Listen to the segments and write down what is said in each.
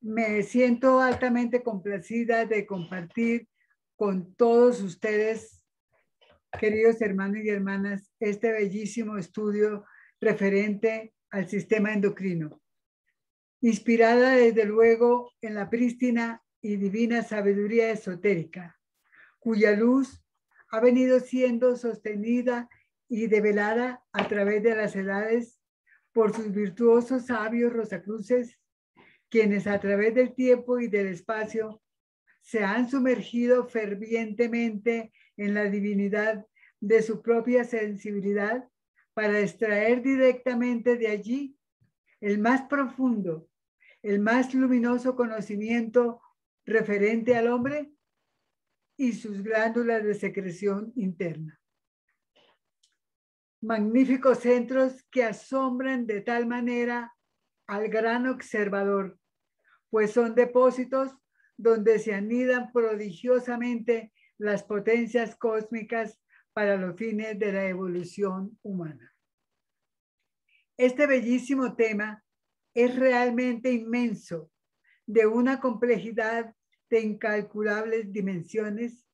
Me siento altamente complacida de compartir con todos ustedes, queridos hermanos y hermanas, este bellísimo estudio referente al sistema endocrino, inspirada desde luego en la prístina y divina sabiduría esotérica, cuya luz ha venido siendo sostenida y develada a través de las edades por sus virtuosos sabios rosacruces, quienes a través del tiempo y del espacio se han sumergido fervientemente en la divinidad de su propia sensibilidad para extraer directamente de allí el más profundo, el más luminoso conocimiento referente al hombre y sus glándulas de secreción interna. Magníficos centros que asombran de tal manera al gran observador, pues son depósitos donde se anidan prodigiosamente las potencias cósmicas para los fines de la evolución humana. Este bellísimo tema es realmente inmenso, de una complejidad de incalculables dimensiones.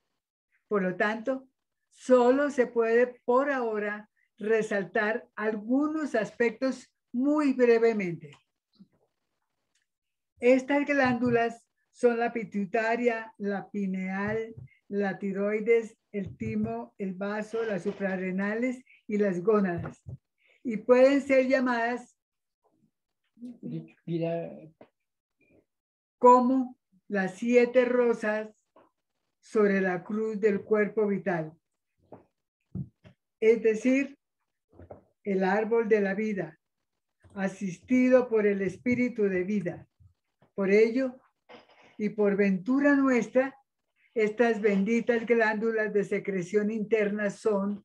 Por lo tanto, solo se puede por ahora resaltar algunos aspectos muy brevemente. Estas glándulas son la pituitaria, la pineal, la tiroides, el timo, el vaso, las suprarrenales y las gónadas. Y pueden ser llamadas como las 7 rosas sobre la cruz del cuerpo vital. Es decir, el árbol de la vida, asistido por el espíritu de vida. Por ello, y por ventura nuestra, estas benditas glándulas de secreción interna son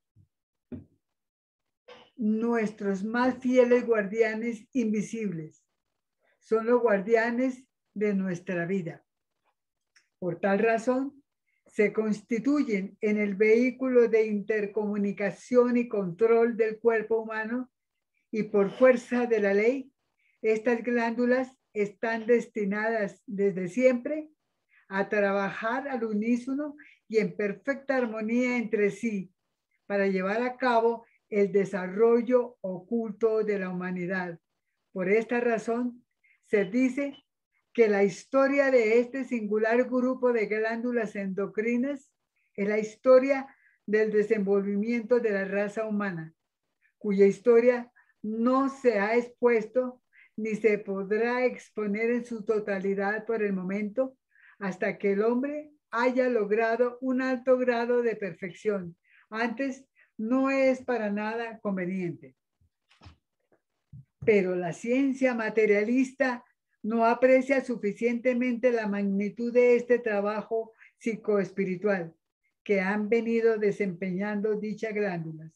nuestros más fieles guardianes invisibles. Son los guardianes de nuestra vida. Por tal razón, se constituyen en el vehículo de intercomunicación y control del cuerpo humano, y por fuerza de la ley, estas glándulas están destinadas desde siempre a trabajar al unísono y en perfecta armonía entre sí para llevar a cabo el desarrollo oculto de la humanidad. Por esta razón, se dice que la historia de este singular grupo de glándulas endocrinas es la historia del desenvolvimiento de la raza humana, cuya historia no se ha expuesto ni se podrá exponer en su totalidad por el momento, hasta que el hombre haya logrado un alto grado de perfección. Antes no es para nada conveniente. Pero la ciencia materialista no aprecia suficientemente la magnitud de este trabajo psicoespiritual que han venido desempeñando dichas glándulas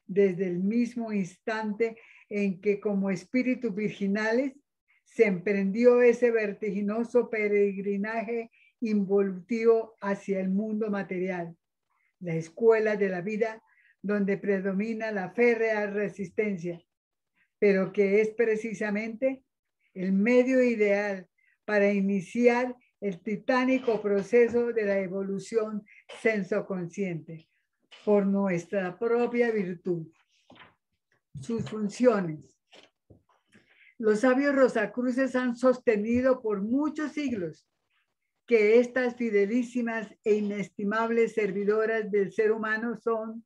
desde el mismo instante en que como espíritus virginales se emprendió ese vertiginoso peregrinaje involutivo hacia el mundo material, la escuela de la vida donde predomina la férrea resistencia, pero que es precisamente el medio ideal para iniciar el titánico proceso de la evolución sensoconsciente por nuestra propia virtud. Sus funciones. Los sabios rosacruces han sostenido por muchos siglos que estas fidelísimas e inestimables servidoras del ser humano son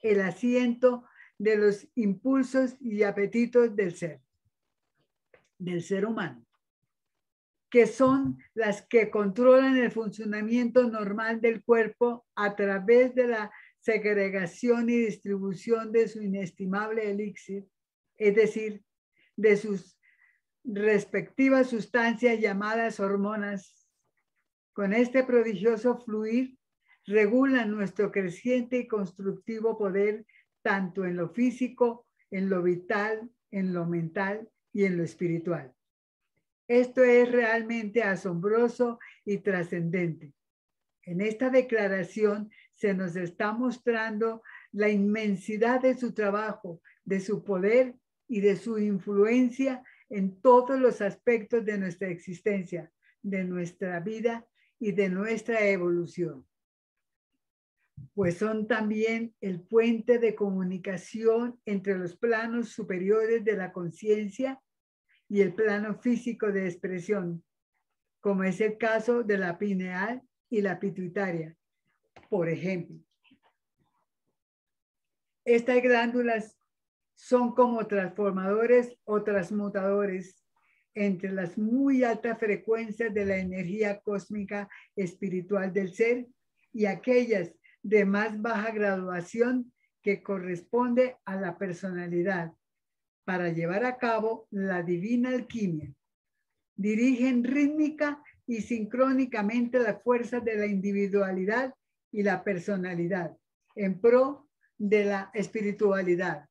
el asiento de los impulsos y apetitos del ser humano, que son las que controlan el funcionamiento normal del cuerpo a través de la segregación y distribución de su inestimable elixir, es decir, de sus respectivas sustancias llamadas hormonas. Con este prodigioso fluir regulan nuestro creciente y constructivo poder tanto en lo físico, en lo vital, en lo mental y en lo espiritual. Esto es realmente asombroso y trascendente. En esta declaración se nos está mostrando la inmensidad de su trabajo, de su poder y de su influencia en todos los aspectos de nuestra existencia, de nuestra vida y de nuestra evolución. Pues son también el puente de comunicación entre los planos superiores de la conciencia y el plano físico de expresión, como es el caso de la pineal y la pituitaria, por ejemplo. Estas glándulas son como transformadores o transmutadores entre las muy altas frecuencias de la energía cósmica espiritual del ser y aquellas de más baja graduación que corresponde a la personalidad para llevar a cabo la divina alquimia. Dirigen rítmica y sincrónicamente las fuerzas de la individualidad y la personalidad en pro de la espiritualidad.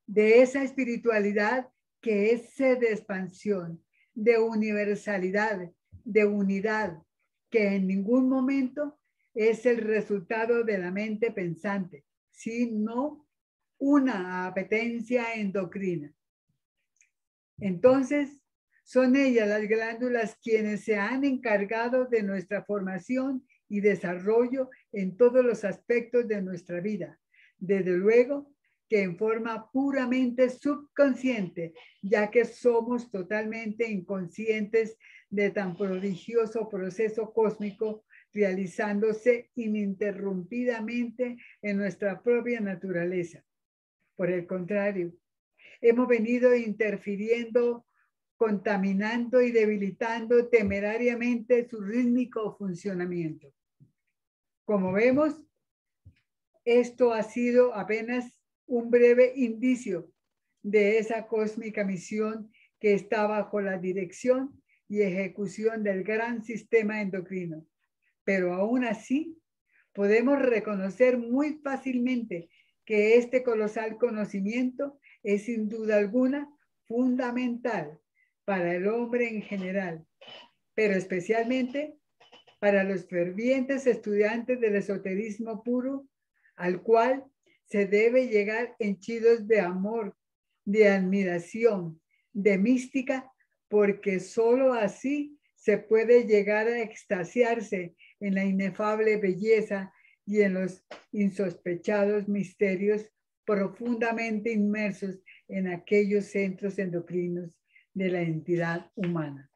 De esa espiritualidad que es sed de expansión, de universalidad, de unidad, que en ningún momento es el resultado de la mente pensante, sino una apetencia endocrina. Entonces, son ellas las glándulas quienes se han encargado de nuestra formación y desarrollo en todos los aspectos de nuestra vida. Desde luego que en forma puramente subconsciente, ya que somos totalmente inconscientes de tan prodigioso proceso cósmico realizándose ininterrumpidamente en nuestra propia naturaleza. Por el contrario, hemos venido interfiriendo, contaminando y debilitando temerariamente su rítmico funcionamiento. Como vemos, esto ha sido apenas un breve indicio de esa cósmica misión que está bajo la dirección y ejecución del gran sistema endocrino. Pero aún así, podemos reconocer muy fácilmente que este colosal conocimiento es sin duda alguna fundamental para el hombre en general, pero especialmente para los fervientes estudiantes del esoterismo puro, al cual se debe llegar henchidos de amor, de admiración, de mística, porque sólo así se puede llegar a extasiarse en la inefable belleza y en los insospechados misterios profundamente inmersos en aquellos centros endocrinos de la entidad humana.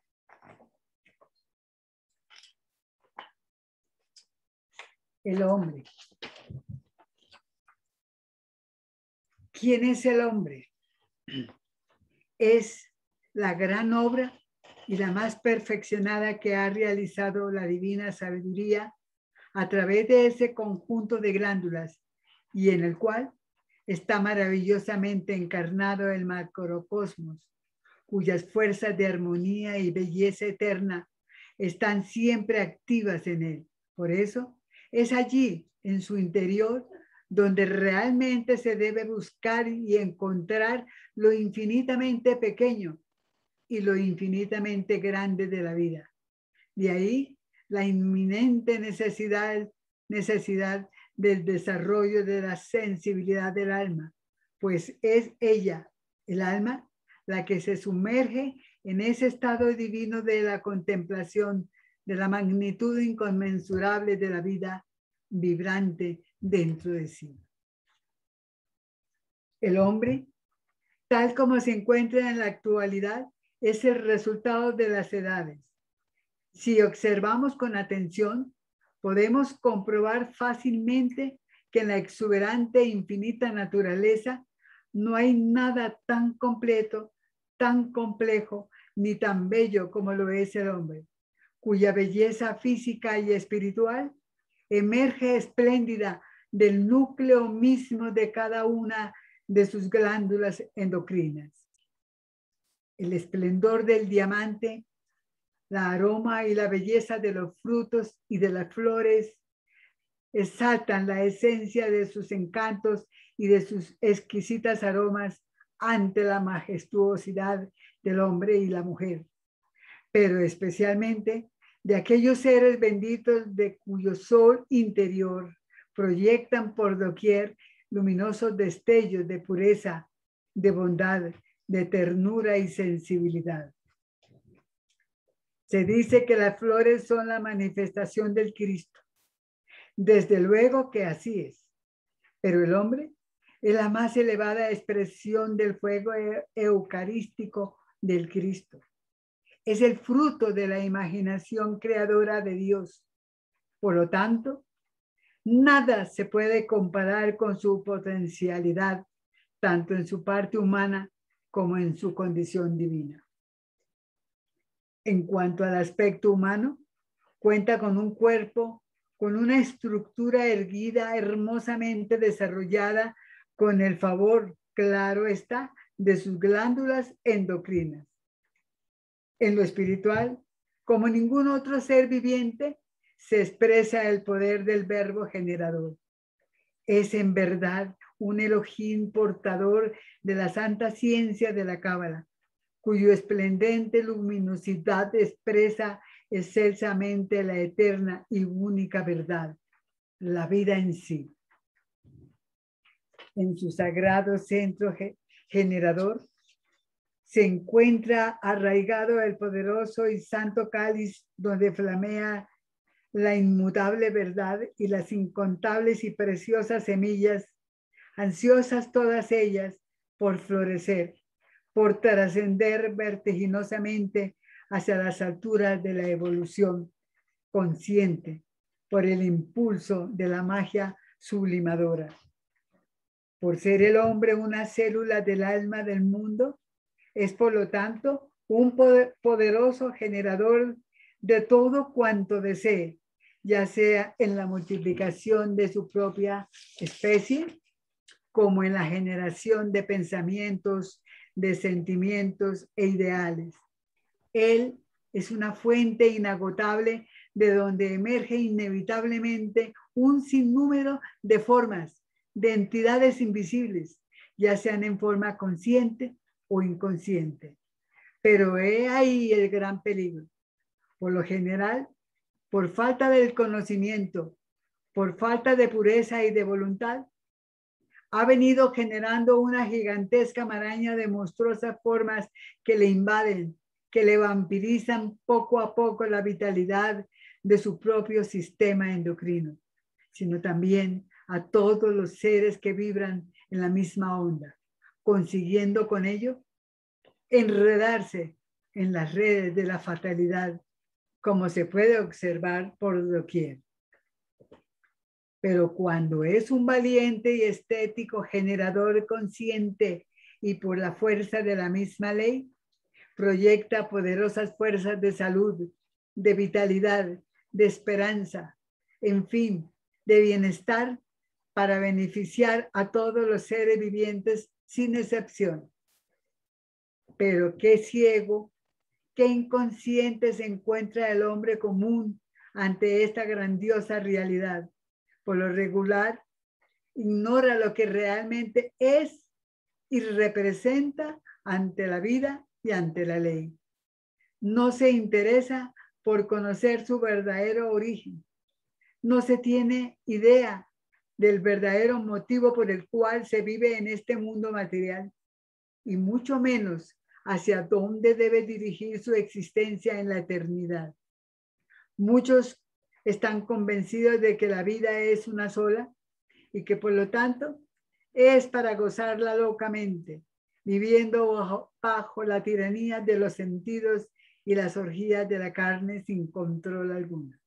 El hombre. ¿Quién es el hombre? Es la gran obra y la más perfeccionada que ha realizado la divina sabiduría a través de ese conjunto de glándulas y en el cual está maravillosamente encarnado el macrocosmos, cuyas fuerzas de armonía y belleza eterna están siempre activas en él. Por eso es allí, en su interior, donde realmente se debe buscar y encontrar lo infinitamente pequeño y lo infinitamente grande de la vida. De ahí la inminente necesidad del desarrollo de la sensibilidad del alma, pues es ella, el alma, la que se sumerge en ese estado divino de la contemplación de la magnitud inconmensurable de la vida vibrante dentro de sí. El hombre, tal como se encuentra en la actualidad, es el resultado de las edades. Si observamos con atención, podemos comprobar fácilmente que en la exuberante e infinita naturaleza no hay nada tan completo, tan complejo, ni tan bello como lo es el hombre, cuya belleza física y espiritual emerge espléndida del núcleo mismo de cada una de sus glándulas endocrinas. El esplendor del diamante, la aroma y la belleza de los frutos y de las flores exaltan la esencia de sus encantos y de sus exquisitas aromas ante la majestuosidad del hombre y la mujer, pero especialmente de aquellos seres benditos de cuyo sol interior proyectan por doquier luminosos destellos de pureza, de bondad, de ternura y sensibilidad. Se dice que las flores son la manifestación del Cristo. Desde luego que así es. Pero el hombre es la más elevada expresión del fuego eucarístico del Cristo. Es el fruto de la imaginación creadora de Dios. Por lo tanto, nada se puede comparar con su potencialidad, tanto en su parte humana como en su condición divina. En cuanto al aspecto humano, cuenta con un cuerpo, con una estructura erguida, hermosamente desarrollada, con el favor, claro está, de sus glándulas endocrinas. En lo espiritual, como ningún otro ser viviente, se expresa el poder del verbo generador. Es en verdad un Elohim portador de la santa ciencia de la Cábala, cuyo esplendente luminosidad expresa excelsamente la eterna y única verdad, la vida en sí. En su sagrado centro generador se encuentra arraigado el poderoso y santo cáliz donde flamea la inmutable verdad y las incontables y preciosas semillas, ansiosas todas ellas por florecer, por trascender vertiginosamente hacia las alturas de la evolución consciente, por el impulso de la magia sublimadora. Por ser el hombre una célula del alma del mundo, es por lo tanto un poderoso generador de todo cuanto desee, ya sea en la multiplicación de su propia especie, como en la generación de pensamientos, de sentimientos e ideales. Él es una fuente inagotable de donde emerge inevitablemente un sinnúmero de formas, de entidades invisibles, ya sean en forma consciente o inconsciente. Pero he ahí el gran peligro. Por lo general, por falta del conocimiento, por falta de pureza y de voluntad, ha venido generando una gigantesca maraña de monstruosas formas que le invaden, que le vampirizan poco a poco la vitalidad de su propio sistema endocrino, sino también a todos los seres que vibran en la misma onda, consiguiendo con ello enredarse en las redes de la fatalidad, como se puede observar por doquier. Pero cuando es un valiente y estético generador consciente y por la fuerza de la misma ley, proyecta poderosas fuerzas de salud, de vitalidad, de esperanza, en fin, de bienestar para beneficiar a todos los seres vivientes sin excepción. Pero qué ciego, qué inconsciente se encuentra el hombre común ante esta grandiosa realidad. Por lo regular, ignora lo que realmente es y representa ante la vida y ante la ley. No se interesa por conocer su verdadero origen. No se tiene idea del verdadero motivo por el cual se vive en este mundo material, y mucho menos hacia dónde debe dirigir su existencia en la eternidad. Muchos están convencidos de que la vida es una sola y que por lo tanto es para gozarla locamente, viviendo bajo la tiranía de los sentidos y las orgías de la carne sin control alguno,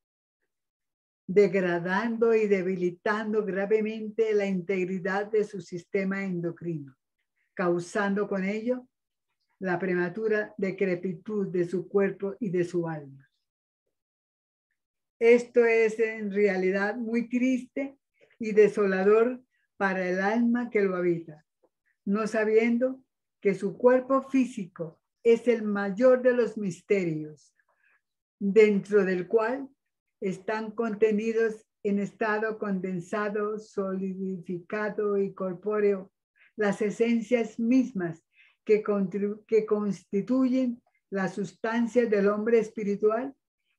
degradando y debilitando gravemente la integridad de su sistema endocrino, causando con ello la prematura decrepitud de su cuerpo y de su alma. Esto es en realidad muy triste y desolador para el alma que lo habita, no sabiendo que su cuerpo físico es el mayor de los misterios, dentro del cual están contenidos en estado condensado, solidificado y corpóreo las esencias mismas que constituyen la sustancia del hombre espiritual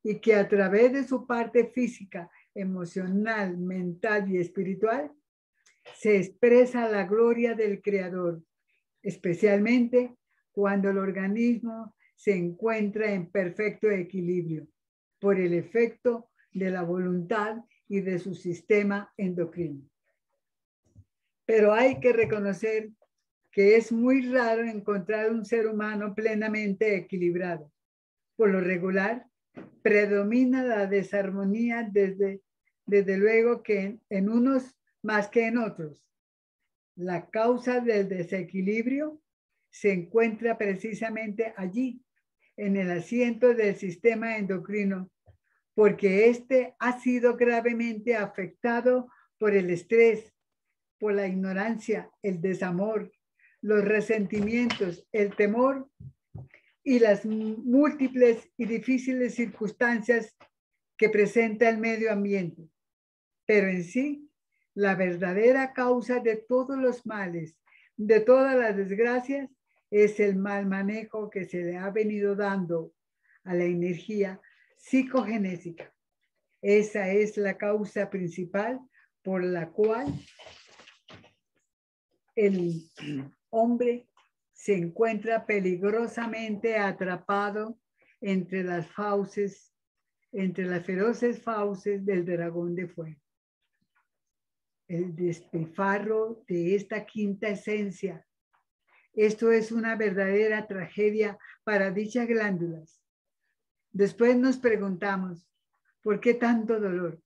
y que a través de su parte física, emocional, mental y espiritual se expresa la gloria del Creador, especialmente cuando el organismo se encuentra en perfecto equilibrio por el efecto de la voluntad y de su sistema endocrino. Pero hay que reconocer que es muy raro encontrar un ser humano plenamente equilibrado. Por lo regular, predomina la desarmonía desde luego que en unos más que en otros. La causa del desequilibrio se encuentra precisamente allí, en el asiento del sistema endocrino, porque éste ha sido gravemente afectado por el estrés, por la ignorancia, el desamor, los resentimientos, el temor y las múltiples y difíciles circunstancias que presenta el medio ambiente. Pero en sí, la verdadera causa de todos los males, de todas las desgracias, es el mal manejo que se le ha venido dando a la energía psicogenésica. Esa es la causa principal por la cual el hombre se encuentra peligrosamente atrapado entre las fauces, entre las feroces fauces del dragón de fuego. El despilfarro de esta quinta esencia. Esto es una verdadera tragedia para dichas glándulas. Después nos preguntamos, ¿por qué tanto dolor?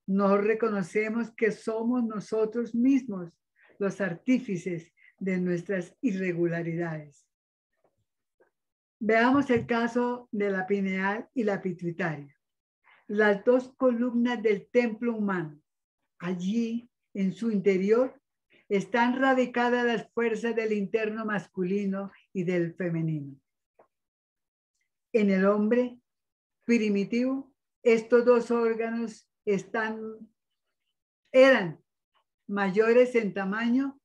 No reconocemos que somos nosotros mismos los artífices de nuestras irregularidades. Veamos el caso de la pineal y la pituitaria, las dos columnas del templo humano. Allí, en su interior, están radicadas las fuerzas del interno masculino y del femenino. En el hombre primitivo, estos dos órganos eran mayores en tamaño,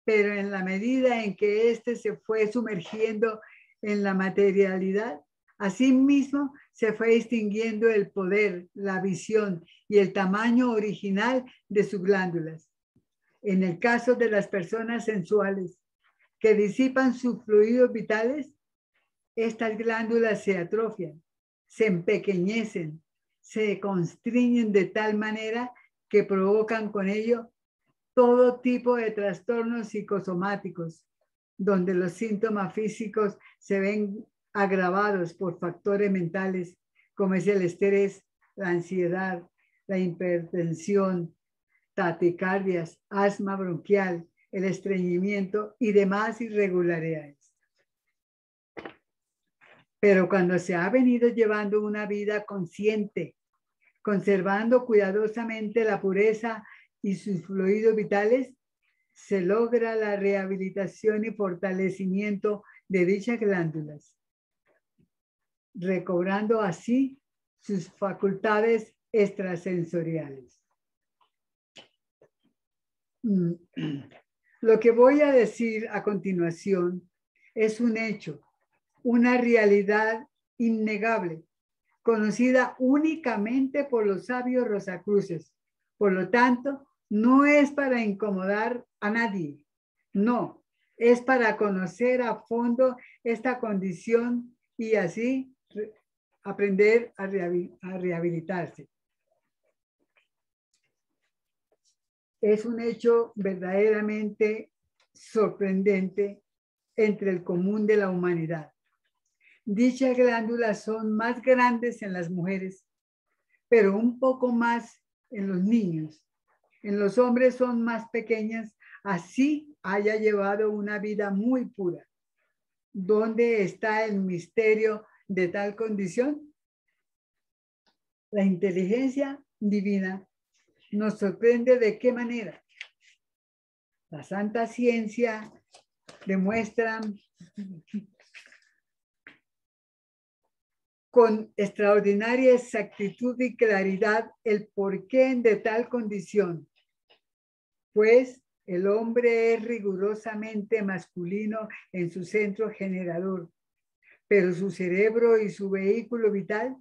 pero en la medida en que éste se fue sumergiendo en la materialidad, asimismo se fue extinguiendo el poder, la visión y el tamaño original de sus glándulas. En el caso de las personas sensuales que disipan sus fluidos vitales, estas glándulas se atrofian, se empequeñecen, se constriñen de tal manera que provocan con ello todo tipo de trastornos psicosomáticos, donde los síntomas físicos se ven agravados por factores mentales, como es el estrés, la ansiedad, la hipertensión, taquicardias, asma bronquial, el estreñimiento y demás irregularidades. Pero cuando se ha venido llevando una vida consciente, conservando cuidadosamente la pureza y sus fluidos vitales, se logra la rehabilitación y fortalecimiento de dichas glándulas, recobrando así sus facultades extrasensoriales. Lo que voy a decir a continuación es un hecho, una realidad innegable, conocida únicamente por los sabios rosacruces. Por lo tanto, no es para incomodar a nadie, no, es para conocer a fondo esta condición y así aprender a rehabilitarse. Es un hecho verdaderamente sorprendente entre el común de la humanidad. Dichas glándulas son más grandes en las mujeres, pero un poco más en los niños. En los hombres son más pequeñas, así haya llevado una vida muy pura. ¿Dónde está el misterio de tal condición? La inteligencia divina nos sorprende de qué manera. La santa ciencia demuestra con extraordinaria exactitud y claridad el porqué de tal condición, pues el hombre es rigurosamente masculino en su centro generador, pero su cerebro y su vehículo vital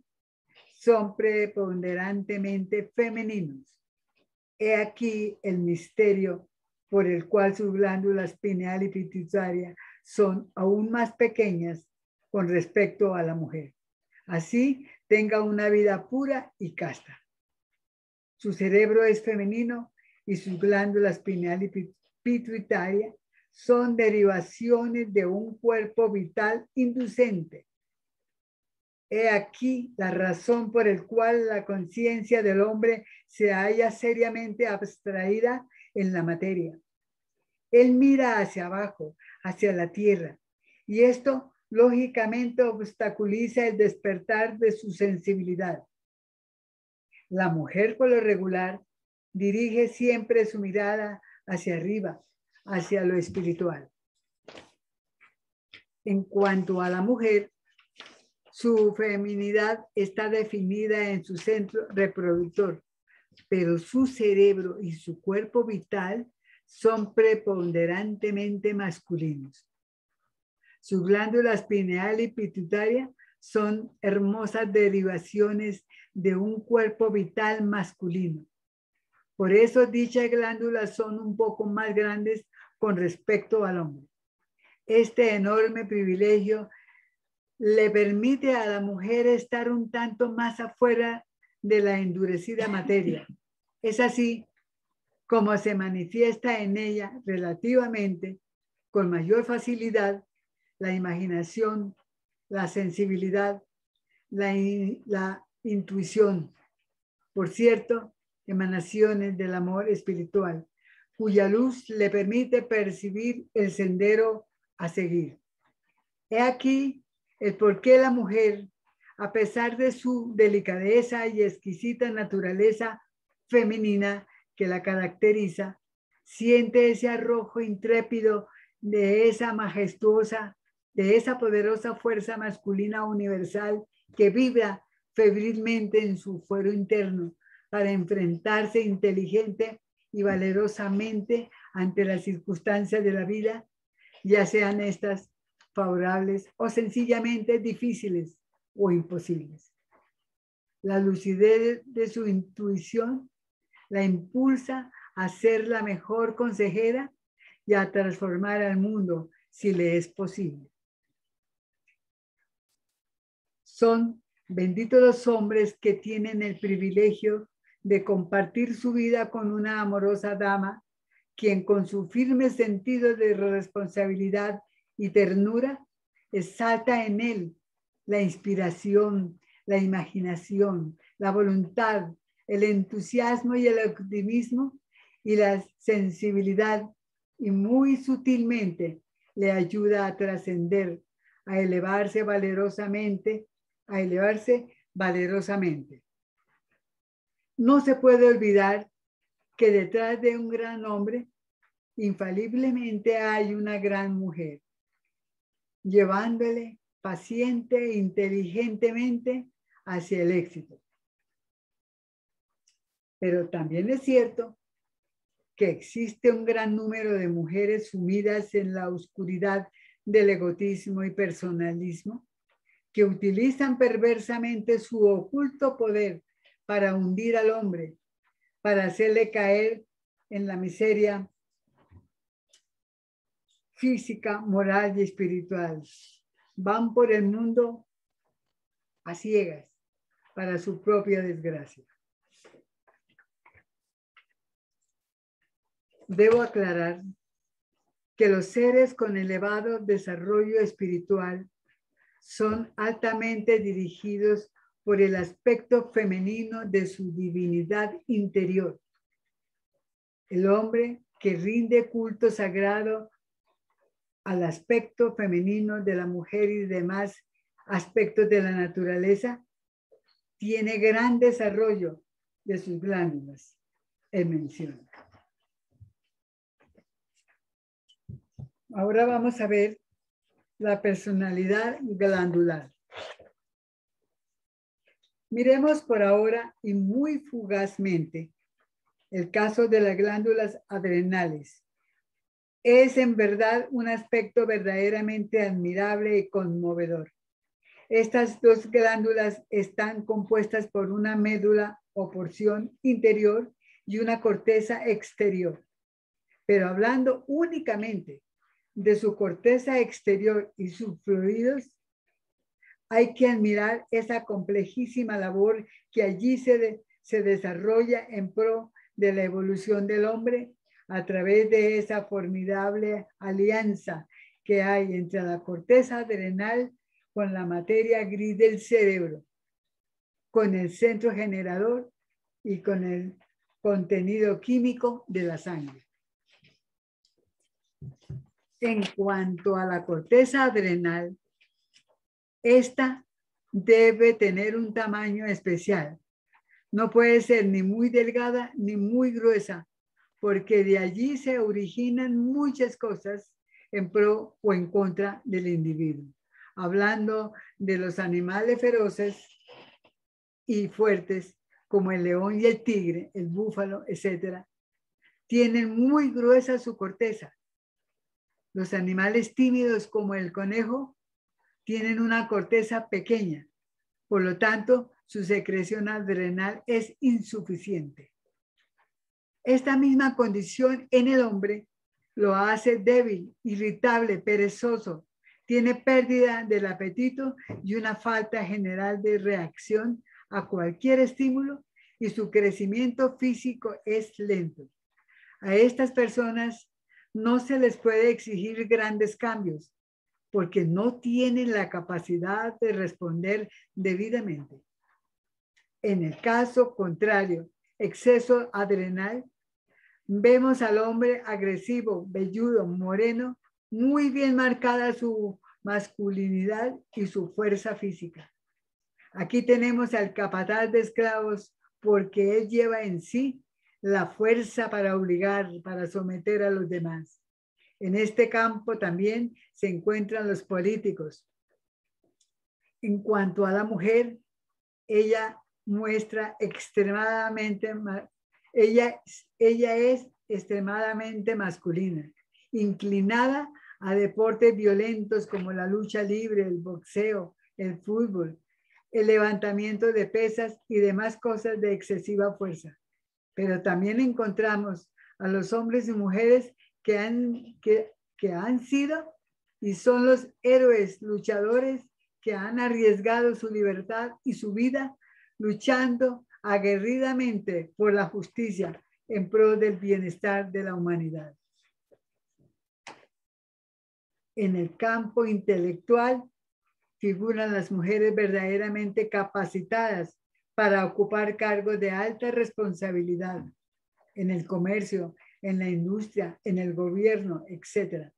son preponderantemente femeninos. He aquí el misterio por el cual sus glándulas pineal y pituitaria son aún más pequeñas con respecto a la mujer. Así tenga una vida pura y casta. Su cerebro es femenino y sus glándulas pineal y pituitaria son derivaciones de un cuerpo vital inducente. He aquí la razón por la cual la conciencia del hombre se halla seriamente abstraída en la materia. Él mira hacia abajo, hacia la tierra, y esto lógicamente obstaculiza el despertar de su sensibilidad. La mujer, por lo regular, dirige siempre su mirada hacia arriba, hacia lo espiritual. En cuanto a la mujer, su feminidad está definida en su centro reproductor, pero su cerebro y su cuerpo vital son preponderantemente masculinos. Sus glándulas pineal y pituitaria son hermosas derivaciones de un cuerpo vital masculino. Por eso dichas glándulas son un poco más grandes con respecto al hombre. Este enorme privilegio le permite a la mujer estar un tanto más afuera de la endurecida materia. Es así como se manifiesta en ella relativamente con mayor facilidad la imaginación, la sensibilidad, la intuición. Por cierto, emanaciones del amor espiritual, cuya luz le permite percibir el sendero a seguir. He aquí el por qué la mujer, a pesar de su delicadeza y exquisita naturaleza femenina que la caracteriza, siente ese arrojo intrépido de esa majestuosa, de esa poderosa fuerza masculina universal que vibra febrilmente en su fuero interno para enfrentarse inteligente y valerosamente ante las circunstancias de la vida, ya sean estas favorables o sencillamente difíciles o imposibles. La lucidez de su intuición la impulsa a ser la mejor consejera y a transformar al mundo si le es posible. Son benditos los hombres que tienen el privilegio de compartir su vida con una amorosa dama, quien con su firme sentido de responsabilidad y ternura exalta en él la inspiración, la imaginación, la voluntad, el entusiasmo y el optimismo y la sensibilidad, y muy sutilmente le ayuda a trascender, a elevarse valerosamente. No se puede olvidar que detrás de un gran hombre infaliblemente hay una gran mujer, llevándole paciente e inteligentemente hacia el éxito. Pero también es cierto que existe un gran número de mujeres sumidas en la oscuridad del egoísmo y personalismo, que utilizan perversamente su oculto poder para hundir al hombre, para hacerle caer en la miseria física, moral y espiritual. Van por el mundo a ciegas para su propia desgracia. Debo aclarar que los seres con elevado desarrollo espiritual son altamente dirigidos por el aspecto femenino de su divinidad interior. El hombre que rinde culto sagrado al aspecto femenino de la mujer y demás aspectos de la naturaleza tiene gran desarrollo de sus glándulas en mención. Ahora vamos a ver la personalidad glandular. Miremos por ahora y muy fugazmente el caso de las glándulas adrenales. Es en verdad un aspecto verdaderamente admirable y conmovedor. Estas dos glándulas están compuestas por una médula o porción interior y una corteza exterior. Pero hablando únicamente de su corteza exterior y sus fluidos, hay que admirar esa complejísima labor que allí se desarrolla en pro de la evolución del hombre a través de esa formidable alianza que hay entre la corteza adrenal con la materia gris del cerebro, con el centro generador y con el contenido químico de la sangre. En cuanto a la corteza adrenal, esta debe tener un tamaño especial. No puede ser ni muy delgada ni muy gruesa, porque de allí se originan muchas cosas en pro o en contra del individuo. Hablando de los animales feroces y fuertes, como el león y el tigre, el búfalo, etc., tienen muy gruesa su corteza. Los animales tímidos, como el conejo, tienen una corteza pequeña. Por lo tanto, su secreción adrenal es insuficiente. Esta misma condición en el hombre lo hace débil, irritable, perezoso. Tiene pérdida del apetito y una falta general de reacción a cualquier estímulo, y su crecimiento físico es lento. A estas personas no se les puede exigir grandes cambios porque no tienen la capacidad de responder debidamente. En el caso contrario, exceso adrenal, vemos al hombre agresivo, velludo, moreno, muy bien marcada su masculinidad y su fuerza física. Aquí tenemos al capataz de esclavos porque él lleva en sí la fuerza para obligar, para someter a los demás. En este campo también se encuentran los políticos. En cuanto a la mujer, ella muestra ella es extremadamente masculina, inclinada a deportes violentos como la lucha libre, el boxeo, el fútbol, el levantamiento de pesas y demás cosas de excesiva fuerza. Pero también encontramos a los hombres y mujeres que han sido y son los héroes luchadores que han arriesgado su libertad y su vida luchando aguerridamente por la justicia en pro del bienestar de la humanidad. En el campo intelectual figuran las mujeres verdaderamente capacitadas para ocupar cargos de alta responsabilidad en el comercio, en la industria, en el gobierno, etc.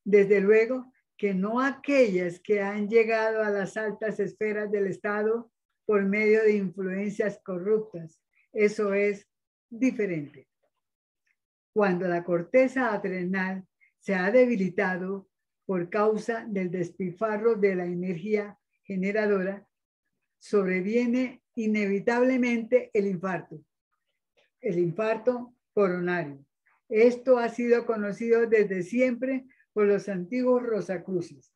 Desde luego que no aquellas que han llegado a las altas esferas del Estado por medio de influencias corruptas. Eso es diferente. Cuando la corteza adrenal se ha debilitado por causa del despilfarro de la energía generadora, sobreviene inevitablemente el infarto coronario. Esto ha sido conocido desde siempre por los antiguos Rosacruces.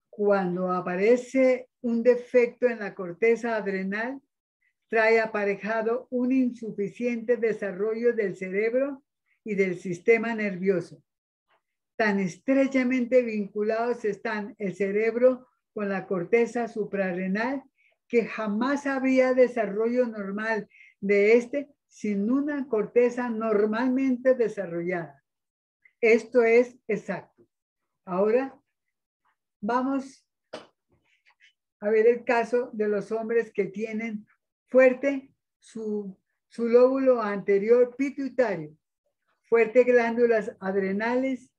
Cuando aparece un defecto en la corteza adrenal, trae aparejado un insuficiente desarrollo del cerebro y del sistema nervioso. Tan estrechamente vinculados están el cerebro con la corteza suprarrenal que jamás habría desarrollo normal de este sin una corteza normalmente desarrollada. Esto es exacto. Ahora vamos a ver el caso de los hombres que tienen fuerte su lóbulo anterior pituitario, fuerte glándulas adrenales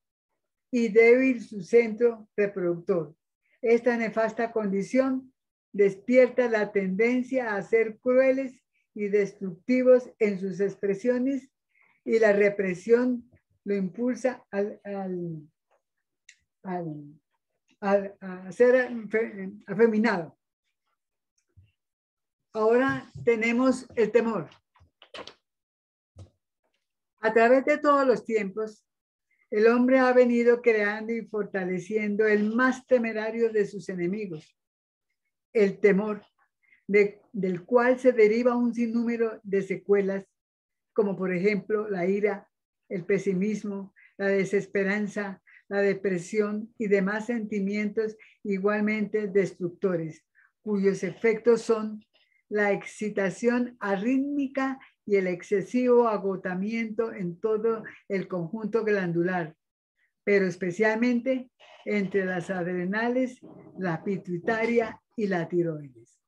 y débil su centro reproductor. Esta nefasta condición despierta la tendencia a ser crueles y destructivos en sus expresiones, y la represión lo impulsa a ser afeminado. Ahora tenemos el temor. A través de todos los tiempos, el hombre ha venido creando y fortaleciendo el más temerario de sus enemigos, el temor, del cual se deriva un sinnúmero de secuelas, como por ejemplo la ira, el pesimismo, la desesperanza, la depresión y demás sentimientos igualmente destructores, cuyos efectos son la excitación arrítmica y el excesivo agotamiento en todo el conjunto glandular, pero especialmente entre las adrenales, la pituitaria y la tiroides.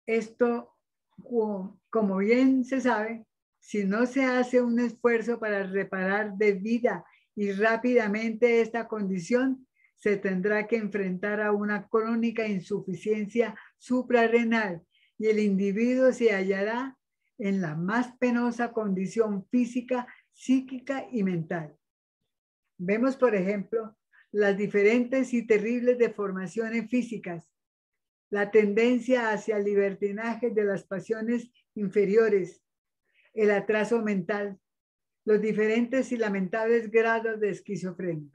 Esto, como bien se sabe, si no se hace un esfuerzo para reparar debida y rápidamente esta condición, se tendrá que enfrentar a una crónica insuficiencia suprarrenal y el individuo se hallará en la más penosa condición física, psíquica y mental. Vemos, por ejemplo, las diferentes y terribles deformaciones físicas, la tendencia hacia el libertinaje de las pasiones inferiores, el atraso mental, los diferentes y lamentables grados de esquizofrenia.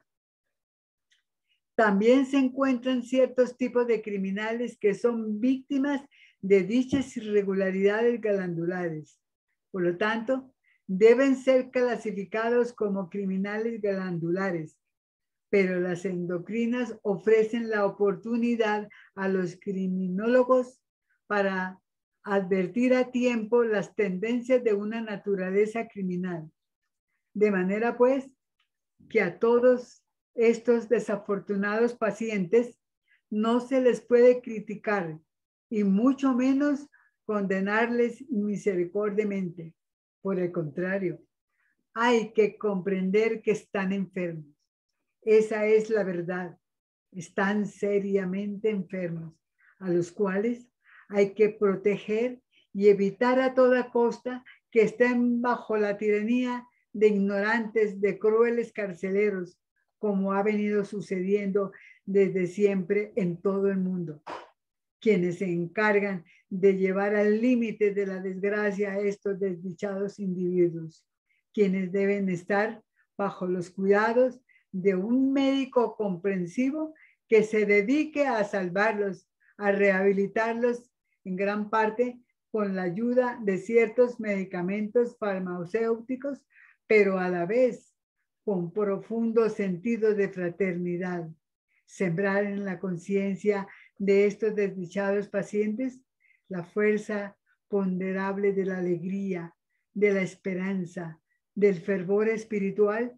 También se encuentran ciertos tipos de criminales que son víctimas de dichas irregularidades glandulares. Por lo tanto, deben ser clasificados como criminales glandulares, pero las endocrinas ofrecen la oportunidad a los criminólogos para advertir a tiempo las tendencias de una naturaleza criminal. De manera pues que a todos estos desafortunados pacientes no se les puede criticar y mucho menos condenarles misericordiamente. Por el contrario, hay que comprender que están enfermos. Esa es la verdad. Están seriamente enfermos, a los cuales hay que proteger y evitar a toda costa que estén bajo la tiranía de ignorantes, de crueles carceleros, como ha venido sucediendo desde siempre en todo el mundo, quienes se encargan de llevar al límite de la desgracia a estos desdichados individuos, quienes deben estar bajo los cuidados de un médico comprensivo que se dedique a salvarlos, a rehabilitarlos en gran parte con la ayuda de ciertos medicamentos farmacéuticos, pero a la vez con profundo sentido de fraternidad. Sembrar en la conciencia de estos desdichados pacientes la fuerza ponderable de la alegría, de la esperanza, del fervor espiritual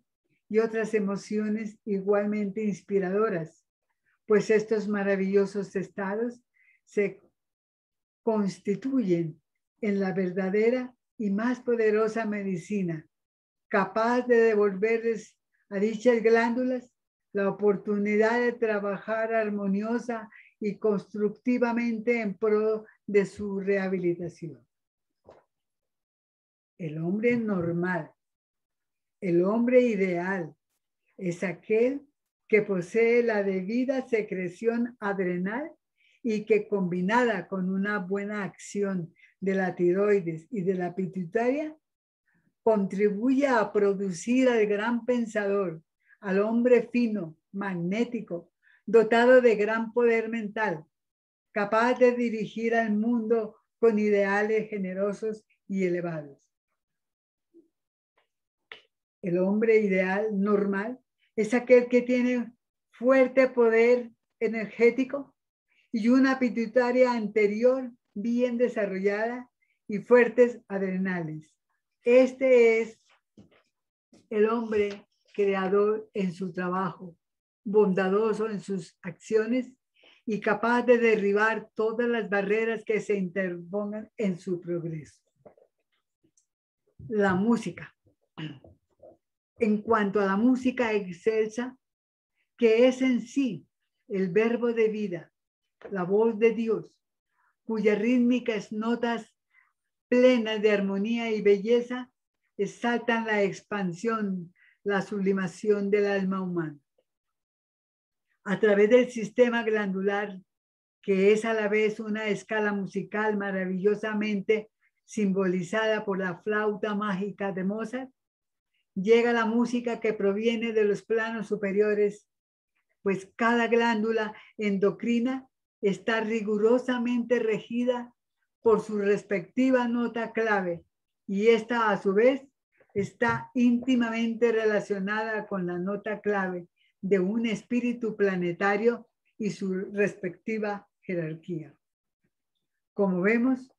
y otras emociones igualmente inspiradoras, pues estos maravillosos estados se constituyen en la verdadera y más poderosa medicina, capaz de devolverles a dichas glándulas la oportunidad de trabajar armoniosa y constructivamente en pro de su rehabilitación. El hombre normal, el hombre ideal, es aquel que posee la debida secreción adrenal y que combinada con una buena acción de la tiroides y de la pituitaria, contribuye a producir al gran pensador, al hombre fino, magnético, dotado de gran poder mental, capaz de dirigir al mundo con ideales generosos y elevados. El hombre ideal normal es aquel que tiene fuerte poder energético y una pituitaria anterior bien desarrollada y fuertes adrenales. Este es el hombre creador en su trabajo, bondadoso en sus acciones y capaz de derribar todas las barreras que se interpongan en su progreso. La música. En cuanto a la música excelsa, que es en sí el verbo de vida, la voz de Dios, cuyas rítmicas notas plenas de armonía y belleza exaltan la expansión, la sublimación del alma humana. A través del sistema glandular, que es a la vez una escala musical maravillosamente simbolizada por la flauta mágica de Mozart, llega la música que proviene de los planos superiores, pues cada glándula endocrina está rigurosamente regida por su respectiva nota clave, y esta a su vez está íntimamente relacionada con la nota clave de un espíritu planetario y su respectiva jerarquía. Como vemos,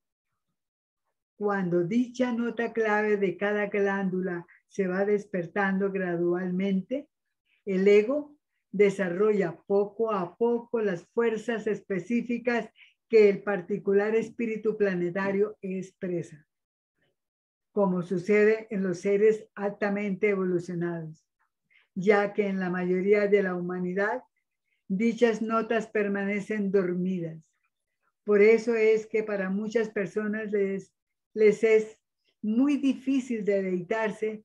cuando dicha nota clave de cada glándula se va despertando gradualmente, el ego desarrolla poco a poco las fuerzas específicas que el particular espíritu planetario expresa, como sucede en los seres altamente evolucionados, ya que en la mayoría de la humanidad dichas notas permanecen dormidas. Por eso es que para muchas personas les es muy difícil deleitarse,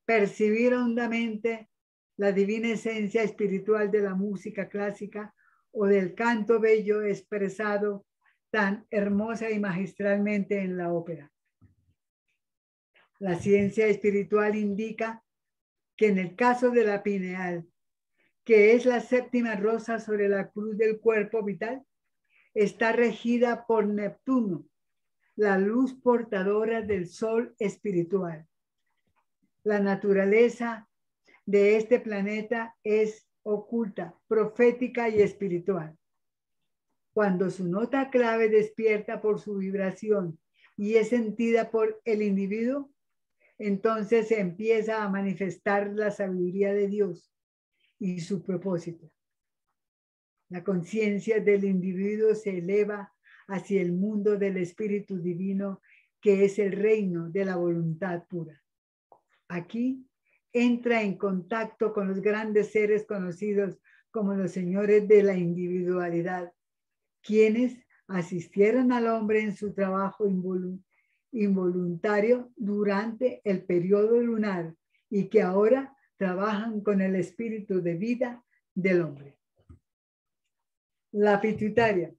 percibir hondamente la divina esencia espiritual de la música clásica o del canto bello expresado tan hermosa y magistralmente en la ópera. La ciencia espiritual indica que en el caso de la pineal, que es la séptima rosa sobre la cruz del cuerpo vital, está regida por Neptuno, la luz portadora del sol espiritual. La naturaleza de este planeta es oculta, profética y espiritual. Cuando su nota clave despierta por su vibración y es sentida por el individuo, entonces se empieza a manifestar la sabiduría de Dios y su propósito. La conciencia del individuo se eleva hacia el mundo del espíritu divino, que es el reino de la voluntad pura. Aquí entra en contacto con los grandes seres conocidos como los señores de la individualidad, quienes asistieron al hombre en su trabajo involuntario durante el periodo lunar y que ahora trabajan con el espíritu de vida del hombre. La pituitaria,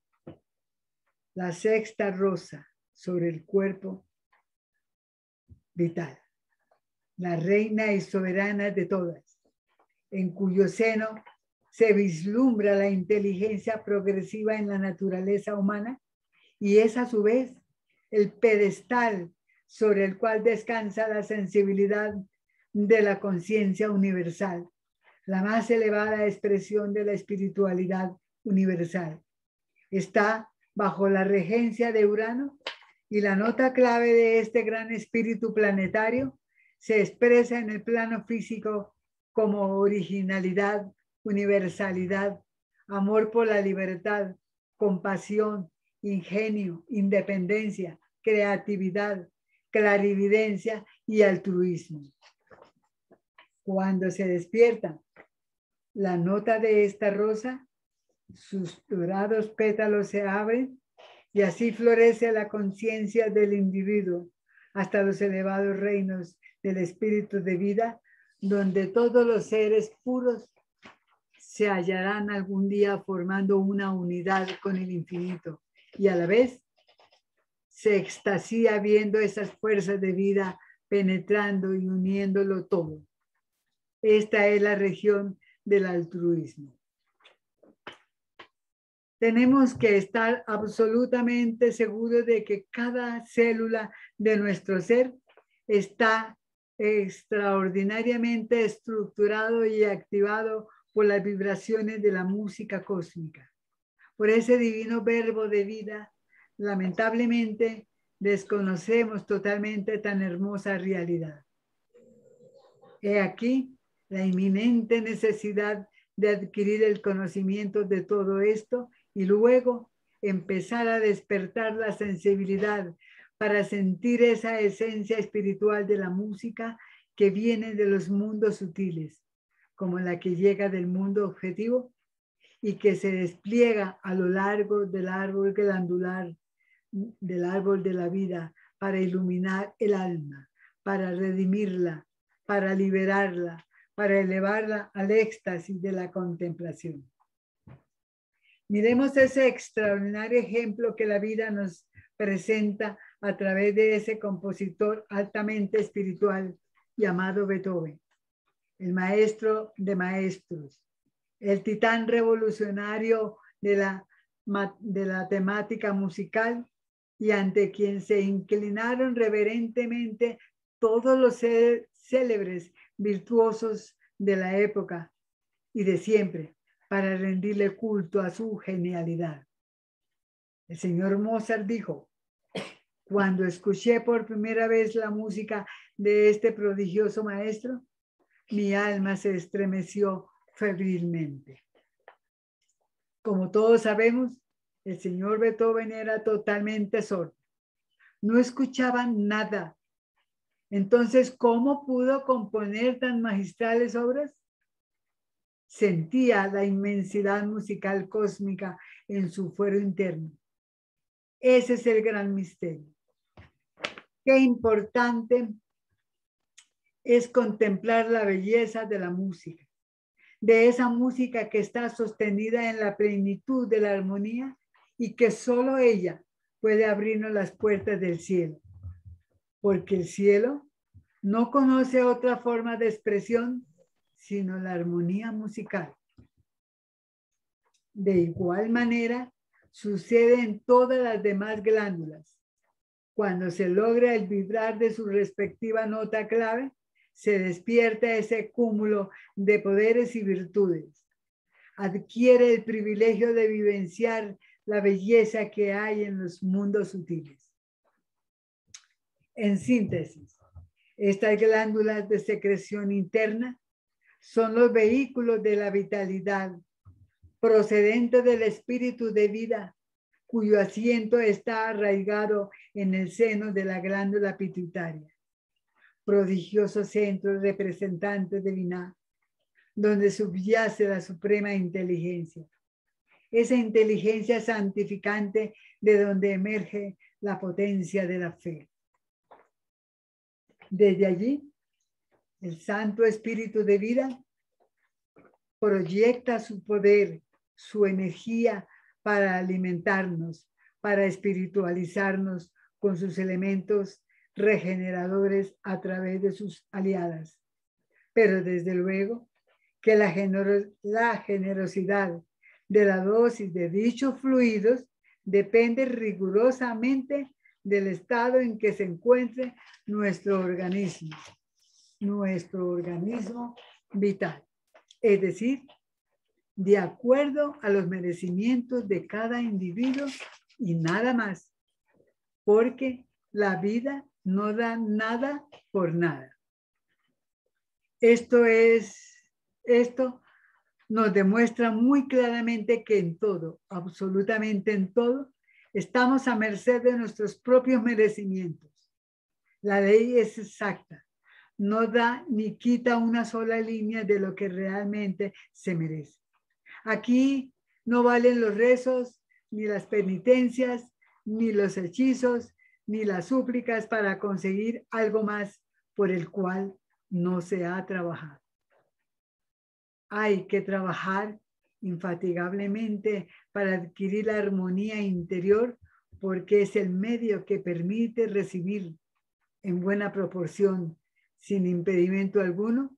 la sexta rosa sobre el cuerpo vital, la reina y soberana de todas, en cuyo seno se vislumbra la inteligencia progresiva en la naturaleza humana y es a su vez el pedestal sobre el cual descansa la sensibilidad de la conciencia universal, la más elevada expresión de la espiritualidad universal. Está bajo la regencia de Urano y la nota clave de este gran espíritu planetario se expresa en el plano físico como originalidad, universalidad, amor por la libertad, compasión, ingenio, independencia, creatividad, clarividencia y altruismo. Cuando se despierta la nota de esta rosa, sus dorados pétalos se abren y así florece la conciencia del individuo hasta los elevados reinos del espíritu de vida, donde todos los seres puros se hallarán algún día formando una unidad con el infinito y a la vez se extasía viendo esas fuerzas de vida penetrando y uniéndolo todo. Esta es la región del altruismo. Tenemos que estar absolutamente seguros de que cada célula de nuestro ser está extraordinariamente estructurado y activado por las vibraciones de la música cósmica. Por ese divino verbo de vida, lamentablemente desconocemos totalmente tan hermosa realidad. He aquí la inminente necesidad de adquirir el conocimiento de todo esto y luego empezar a despertar la sensibilidad para sentir esa esencia espiritual de la música que viene de los mundos sutiles, como la que llega del mundo objetivo y que se despliega a lo largo del árbol glandular, del árbol de la vida, para iluminar el alma, para redimirla, para liberarla, para elevarla al éxtasis de la contemplación. Miremos ese extraordinario ejemplo que la vida nos presenta a través de ese compositor altamente espiritual llamado Beethoven, el maestro de maestros, el titán revolucionario de la temática musical y ante quien se inclinaron reverentemente todos los célebres virtuosos de la época y de siempre para rendirle culto a su genialidad. El señor Mozart dijo: cuando escuché por primera vez la música de este prodigioso maestro, mi alma se estremeció febrilmente. Como todos sabemos, el señor Beethoven era totalmente sordo. No escuchaba nada. Entonces, ¿cómo pudo componer tan magistrales obras? Sentía la inmensidad musical cósmica en su fuero interno. Ese es el gran misterio. Qué importante es contemplar la belleza de la música, de esa música que está sostenida en la plenitud de la armonía y que solo ella puede abrirnos las puertas del cielo, porque el cielo no conoce otra forma de expresión sino la armonía musical. De igual manera, sucede en todas las demás glándulas. Cuando se logra el vibrar de su respectiva nota clave, se despierta ese cúmulo de poderes y virtudes. Adquiere el privilegio de vivenciar la belleza que hay en los mundos sutiles. En síntesis, estas glándulas de secreción interna son los vehículos de la vitalidad procedente del espíritu de vida, cuyo asiento está arraigado en el seno de la glándula pituitaria, prodigioso centro representante divina, donde subyace la suprema inteligencia. Esa inteligencia santificante de donde emerge la potencia de la fe. Desde allí, el Santo Espíritu de vida proyecta su poder, su energía para alimentarnos, para espiritualizarnos con sus elementos regeneradores a través de sus aliadas. Pero desde luego que la generosidad de la dosis de dichos fluidos depende rigurosamente del estado en que se encuentre nuestro organismo vital. Es decir, de acuerdo a los merecimientos de cada individuo y nada más, porque la vida no da nada por nada. Esto nos demuestra muy claramente que en todo, absolutamente en todo, estamos a merced de nuestros propios merecimientos. La ley es exacta, no da ni quita una sola línea de lo que realmente se merece. Aquí no valen los rezos, ni las penitencias, ni los hechizos, ni las súplicas para conseguir algo más por el cual no se ha trabajado. Hay que trabajar infatigablemente para adquirir la armonía interior, porque es el medio que permite recibir en buena proporción, sin impedimento alguno,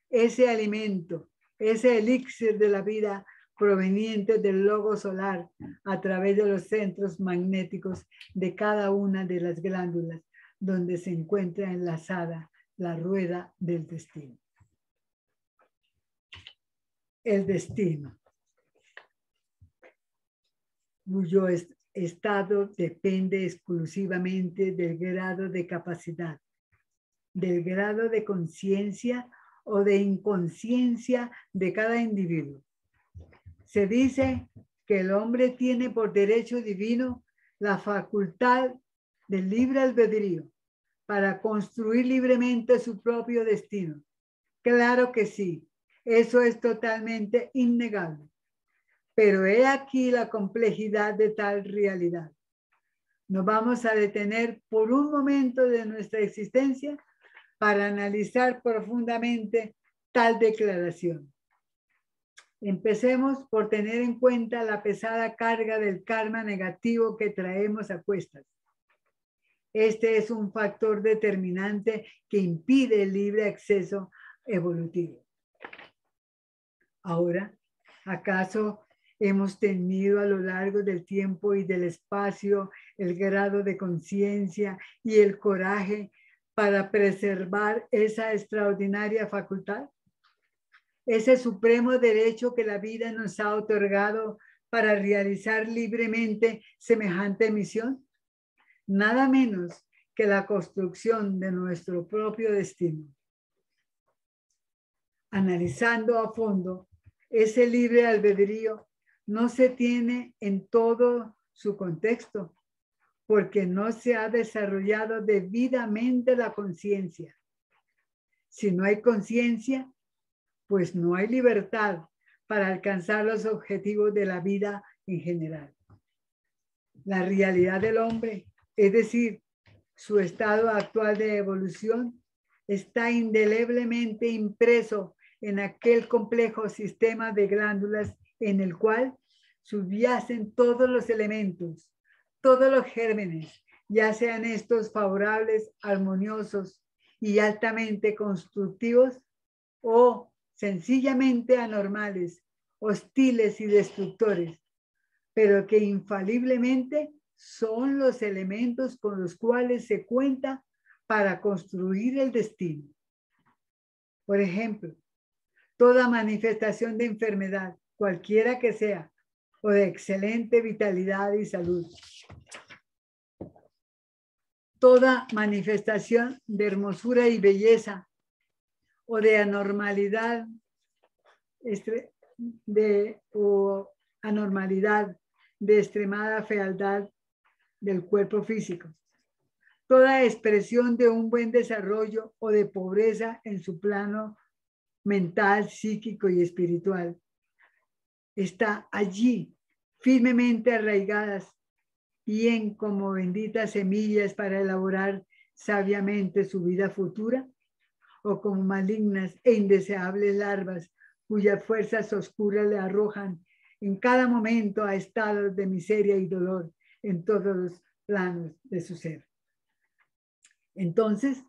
ese alimento, ese elixir de la vida proveniente del logo solar a través de los centros magnéticos de cada una de las glándulas donde se encuentra enlazada la rueda del destino. El destino, cuyo estado depende exclusivamente del grado de capacidad, del grado de conciencia o de inconsciencia de cada individuo. Se dice que el hombre tiene por derecho divino la facultad del libre albedrío para construir libremente su propio destino. Claro que sí, eso es totalmente innegable. Pero he aquí la complejidad de tal realidad. Nos vamos a detener por un momento de nuestra existencia para analizar profundamente tal declaración. Empecemos por tener en cuenta la pesada carga del karma negativo que traemos a cuestas. Este es un factor determinante que impide el libre acceso evolutivo. Ahora, ¿acaso hemos tenido a lo largo del tiempo y del espacio el grado de conciencia y el coraje para preservar esa extraordinaria facultad? Ese supremo derecho que la vida nos ha otorgado para realizar libremente semejante misión, nada menos que la construcción de nuestro propio destino. Analizando a fondo, ese libre albedrío no se tiene en todo su contexto, porque no se ha desarrollado debidamente la conciencia. Si no hay conciencia, pues no hay libertad para alcanzar los objetivos de la vida en general. La realidad del hombre, es decir, su estado actual de evolución, está indeleblemente impreso en aquel complejo sistema de glándulas en el cual subyacen todos los elementos, todos los gérmenes, ya sean estos favorables, armoniosos y altamente constructivos, o sencillamente anormales, hostiles y destructores, pero que infaliblemente son los elementos con los cuales se cuenta para construir el destino. Por ejemplo, toda manifestación de enfermedad, cualquiera que sea, o de excelente vitalidad y salud. Toda manifestación de hermosura y belleza, o de anormalidad, de extremada fealdad del cuerpo físico. Toda expresión de un buen desarrollo o de pobreza en su plano mental, psíquico y espiritual está allí, firmemente arraigadas y en como benditas semillas para elaborar sabiamente su vida futura, o como malignas e indeseables larvas cuyas fuerzas oscuras le arrojan en cada momento a estados de miseria y dolor en todos los planos de su ser. Entonces,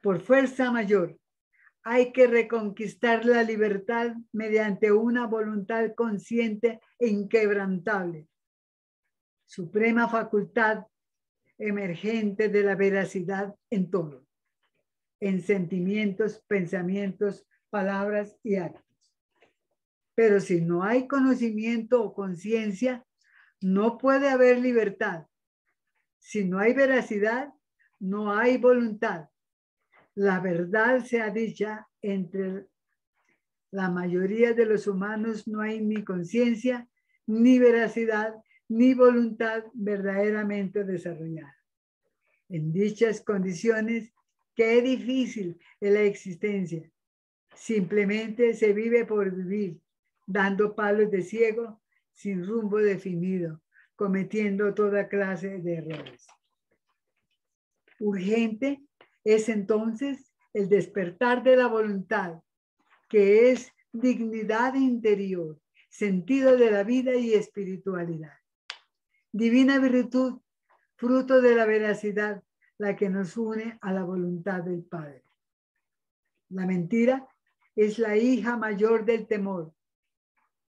por fuerza mayor, hay que reconquistar la libertad mediante una voluntad consciente e inquebrantable, suprema facultad emergente de la veracidad en todo, en sentimientos, pensamientos, palabras y actos. Pero si no hay conocimiento o conciencia, no puede haber libertad. Si no hay veracidad, no hay voluntad. La verdad sea dicha, entre la mayoría de los humanos no hay ni conciencia, ni veracidad, ni voluntad verdaderamente desarrollada. En dichas condiciones, qué difícil es la existencia. Simplemente se vive por vivir, dando palos de ciego, sin rumbo definido, cometiendo toda clase de errores. Urgente es entonces el despertar de la voluntad, que es dignidad interior, sentido de la vida y espiritualidad. Divina virtud, fruto de la veracidad, la que nos une a la voluntad del Padre. La mentira es la hija mayor del temor,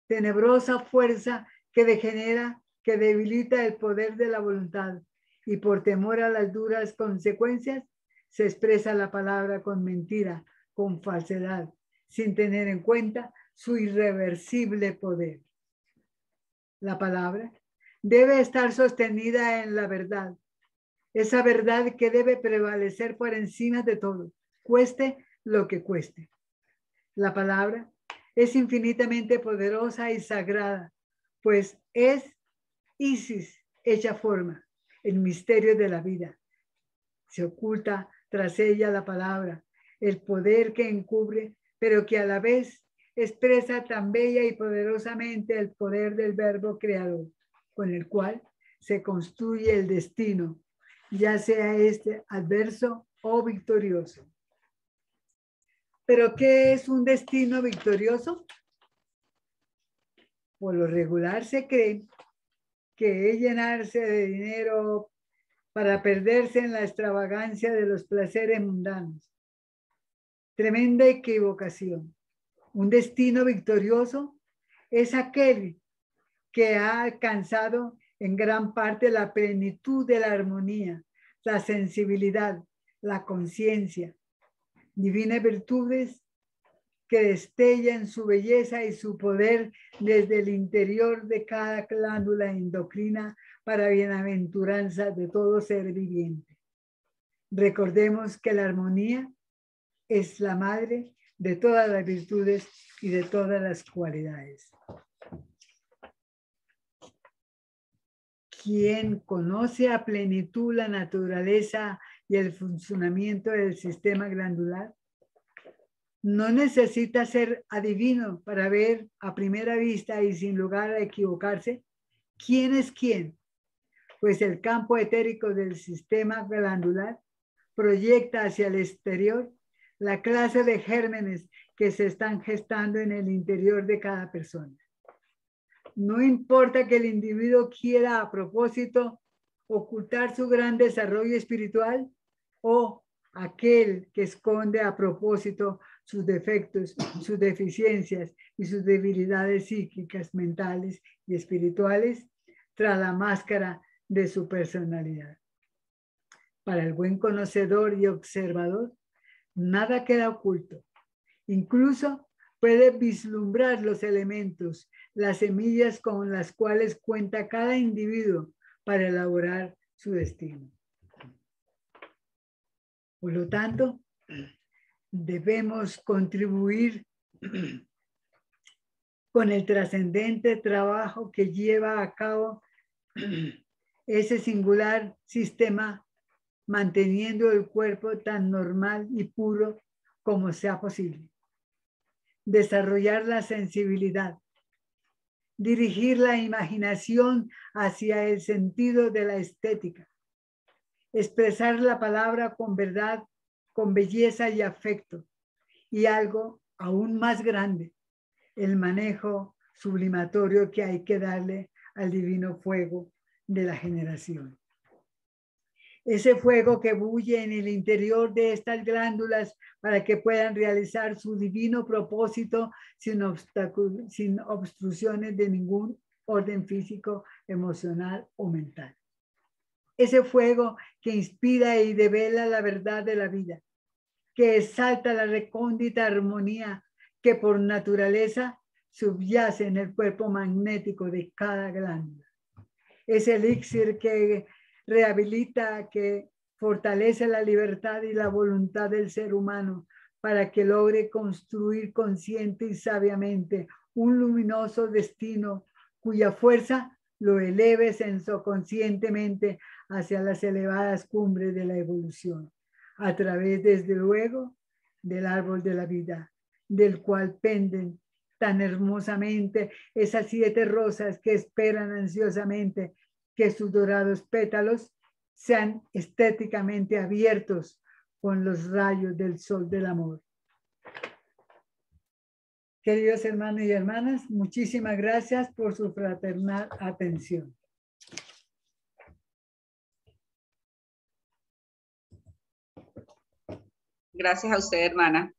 tenebrosa fuerza que degenera, que debilita el poder de la voluntad, y por temor a las duras consecuencias se expresa la palabra con mentira, con falsedad, sin tener en cuenta su irreversible poder. La palabra debe estar sostenida en la verdad, esa verdad que debe prevalecer por encima de todo, cueste lo que cueste. La palabra es infinitamente poderosa y sagrada, pues es Isis hecha forma, el misterio de la vida. Se oculta tras ella la palabra, el poder que encubre, pero que a la vez expresa tan bella y poderosamente el poder del verbo creador, con el cual se construye el destino, ya sea este adverso o victorioso. ¿Pero qué es un destino victorioso? Por lo regular se cree que es llenarse de dinero para perderse en la extravagancia de los placeres mundanos. Tremenda equivocación. Un destino victorioso es aquel que ha alcanzado en gran parte la plenitud de la armonía, la sensibilidad, la conciencia, divinas virtudes que destellan su belleza y su poder desde el interior de cada glándula endocrina para bienaventuranza de todo ser viviente. Recordemos que la armonía es la madre de todas las virtudes y de todas las cualidades. Quien conoce a plenitud la naturaleza y el funcionamiento del sistema glandular, no necesita ser adivino para ver a primera vista y sin lugar a equivocarse quién es quién, pues el campo etérico del sistema glandular proyecta hacia el exterior la clase de gérmenes que se están gestando en el interior de cada persona. No importa que el individuo quiera a propósito ocultar su gran desarrollo espiritual o aquel que esconde a propósito sus defectos, sus deficiencias y sus debilidades psíquicas, mentales y espirituales tras la máscara de su personalidad. Para el buen conocedor y observador, nada queda oculto. Incluso puede vislumbrar los elementos, las semillas con las cuales cuenta cada individuo para elaborar su destino. Por lo tanto, debemos contribuir con el trascendente trabajo que lleva a cabo ese singular sistema, manteniendo el cuerpo tan normal y puro como sea posible. Desarrollar la sensibilidad, dirigir la imaginación hacia el sentido de la estética, expresar la palabra con verdad, con belleza y afecto, y algo aún más grande, el manejo sublimatorio que hay que darle al divino fuego de la generación. Ese fuego que bulle en el interior de estas glándulas para que puedan realizar su divino propósito sin obstrucciones de ningún orden físico, emocional o mental. Ese fuego que inspira y devela la verdad de la vida, que exalta la recóndita armonía que por naturaleza subyace en el cuerpo magnético de cada glándula. Ese elixir que rehabilita, que fortalece la libertad y la voluntad del ser humano para que logre construir consciente y sabiamente un luminoso destino cuya fuerza lo eleve sensoconscientemente hacia las elevadas cumbres de la evolución, a través, desde luego, del árbol de la vida, del cual penden tan hermosamente esas 7 rosas que esperan ansiosamente que sus dorados pétalos sean estéticamente abiertos con los rayos del sol del amor. Queridos hermanos y hermanas, muchísimas gracias por su fraternal atención. Gracias a usted, hermana.